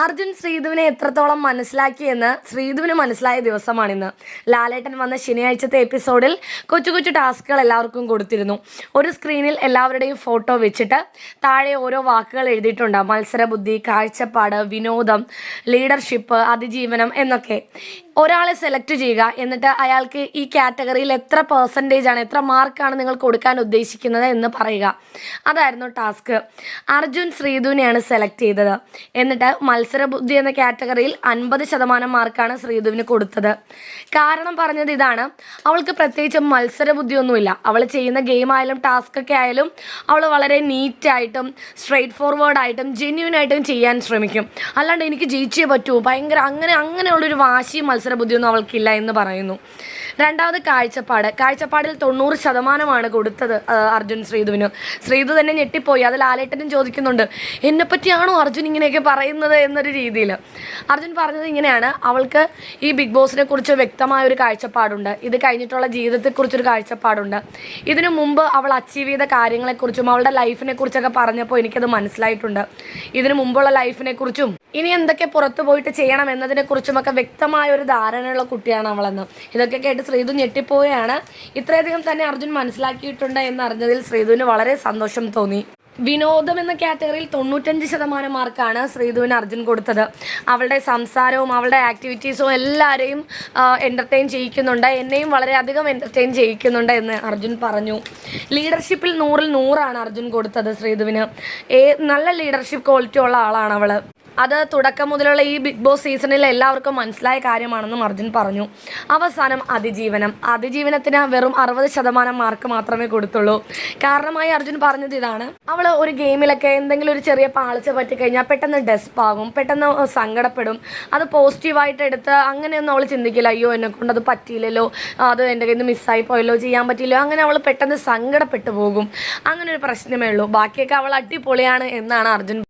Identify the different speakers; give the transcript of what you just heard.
Speaker 1: അർജുൻ ശ്രീധുവിനെ എത്രത്തോളം മനസ്സിലാക്കിയെന്ന് ശ്രീധുവിന് മനസ്സിലായ ദിവസമാണിന്ന്. ലാലേട്ടൻ വന്ന ശനിയാഴ്ചത്തെ എപ്പിസോഡിൽ കൊച്ചു കൊച്ചു ടാസ്കുകൾ എല്ലാവർക്കും കൊടുത്തിരുന്നു. ഒരു സ്ക്രീനിൽ എല്ലാവരുടെയും ഫോട്ടോ വെച്ചിട്ട് താഴെ ഓരോ വാക്കുകൾ എഴുതിയിട്ടുണ്ട്. മത്സരബുദ്ധി, കാഴ്ചപ്പാട്, വിനോദം, ലീഡർഷിപ്പ്, അതിജീവനം എന്നൊക്കെ. ഒരാളെ സെലക്ട് ചെയ്യുക, എന്നിട്ട് അയാൾക്ക് ഈ കാറ്റഗറിയിൽ എത്ര പെർസെൻറ്റേജ് ആണ്, എത്ര മാർക്കാണ് നിങ്ങൾ കൊടുക്കാൻ ഉദ്ദേശിക്കുന്നത് എന്ന് പറയുക. അതായിരുന്നു ടാസ്ക്. അർജുൻ ശ്രീധുവിനെയാണ് സെലക്ട് ചെയ്തത്. എന്നിട്ട് മത്സരബുദ്ധി എന്ന കാറ്റഗറിയിൽ 50% മാർക്കാണ് ശ്രീധുവിന് കൊടുത്തത്. കാരണം പറഞ്ഞത് ഇതാണ്: അവൾക്ക് പ്രത്യേകിച്ച് മത്സരബുദ്ധിയൊന്നുമില്ല. അവൾ ചെയ്യുന്ന ഗെയിം ആയാലും ടാസ്ക് ഒക്കെ ആയാലും അവൾ വളരെ നീറ്റായിട്ടും സ്ട്രെയിറ്റ് ഫോർവേഡായിട്ടും ജെന്യൂനായിട്ടും ചെയ്യാൻ ശ്രമിക്കും. അല്ലാണ്ട് എനിക്ക് ജയിച്ചേ പറ്റൂ, ഭയങ്കര അങ്ങനെയുള്ളൊരു വാശിയും മത്സരബുദ്ധിയൊന്നും അവൾക്കില്ല എന്ന് പറയുന്നു. രണ്ടാമത് കാഴ്ചപ്പാടിൽ 90% കൊടുത്തത് അർജുൻ ശ്രീധുവിന്. ശ്രീധു തന്നെ ഞെട്ടിപ്പോയി. അത് ലാലേട്ടനും ചോദിക്കുന്നുണ്ട്, എന്നെപ്പറ്റിയാണോ അർജുൻ ഇങ്ങനെയൊക്കെ പറയുന്നത് എന്നൊരു രീതിയിൽ. അർജുൻ പറഞ്ഞത് ഇങ്ങനെയാണ്: അവൾക്ക് ഈ ബിഗ് ബോസിനെ കുറിച്ച് വ്യക്തമായൊരു കാഴ്ചപ്പാടുണ്ട്. ഇത് കഴിഞ്ഞിട്ടുള്ള ജീവിതത്തെക്കുറിച്ചൊരു കാഴ്ചപ്പാടുണ്ട്. ഇതിനു മുമ്പ് അവൾ അച്ചീവ് ചെയ്ത കാര്യങ്ങളെക്കുറിച്ചും അവളുടെ ലൈഫിനെ കുറിച്ചൊക്കെ പറഞ്ഞപ്പോൾ എനിക്കത് മനസ്സിലായിട്ടുണ്ട്. ഇതിനു മുമ്പുള്ള ലൈഫിനെ കുറിച്ചും ഇനി എന്തൊക്കെ പുറത്തു പോയിട്ട് ചെയ്യണം എന്നതിനെക്കുറിച്ചുമൊക്കെ വ്യക്തമായ ഒരു ധാരണയുള്ള കുട്ടിയാണ് അവളെന്ന്. ഇതൊക്കെ കേട്ട് ശ്രീധു ഞെട്ടിപ്പോവുകയാണ്. ഇത്രയധികം തന്നെ അർജുൻ മനസ്സിലാക്കിയിട്ടുണ്ട് എന്നറിഞ്ഞതിൽ ശ്രീധുവിന് വളരെ സന്തോഷം തോന്നി. വിനോദം എന്ന കാറ്റഗറിയിൽ 95% മാർക്കാണ് ശ്രീധുവിന് അർജുൻ കൊടുത്തത്. അവളുടെ സംസാരവും അവളുടെ ആക്ടിവിറ്റീസും എല്ലാവരെയും എൻ്റർടൈൻ ചെയ്യിക്കുന്നുണ്ട്. എന്നെയും വളരെയധികം എൻ്റർടൈൻ ചെയ്യിക്കുന്നുണ്ട് എന്ന് അർജുൻ പറഞ്ഞു. ലീഡർഷിപ്പിൽ 100-ൽ 100 അർജുൻ കൊടുത്തത് ശ്രീധുവിന്. നല്ല ലീഡർഷിപ്പ് ക്വാളിറ്റി ഉള്ള ആളാണ് അവൾ. അത് തുടക്കം മുതലുള്ള ഈ ബിഗ് ബോസ് സീസണിൽ എല്ലാവർക്കും മനസ്സിലായ കാര്യമാണെന്നും അർജുൻ പറഞ്ഞു. അവസാനം അതിജീവനത്തിന് വെറും 60% മാർക്ക് മാത്രമേ കൊടുത്തുള്ളൂ. കാരണമായി അർജുൻ പറഞ്ഞത് ഇതാണ്: അവൾ ഒരു ഗെയിമിലൊക്കെ എന്തെങ്കിലും ഒരു ചെറിയ പാളിച്ച പറ്റിക്കഴിഞ്ഞാൽ പെട്ടെന്ന് ഡെസ്പാകും, പെട്ടെന്ന് സങ്കടപ്പെടും. അത് പോസിറ്റീവായിട്ട് എടുത്ത് അങ്ങനെയൊന്നും അവൾ ചിന്തിക്കില്ല. അയ്യോ, എന്നെക്കൊണ്ട് അത് പറ്റിയില്ലല്ലോ, അത് എൻ്റെ കയ്യിൽ നിന്ന് മിസ്സായി പോയല്ലോ, ചെയ്യാൻ പറ്റിയില്ലോ. അങ്ങനെ അവൾ പെട്ടെന്ന് സങ്കടപ്പെട്ടു പോകും. അങ്ങനെ ഒരു പ്രശ്നമേ ഉള്ളൂ. ബാക്കിയൊക്കെ അവൾ അടിപൊളിയാണ് എന്നാണ് അർജുൻ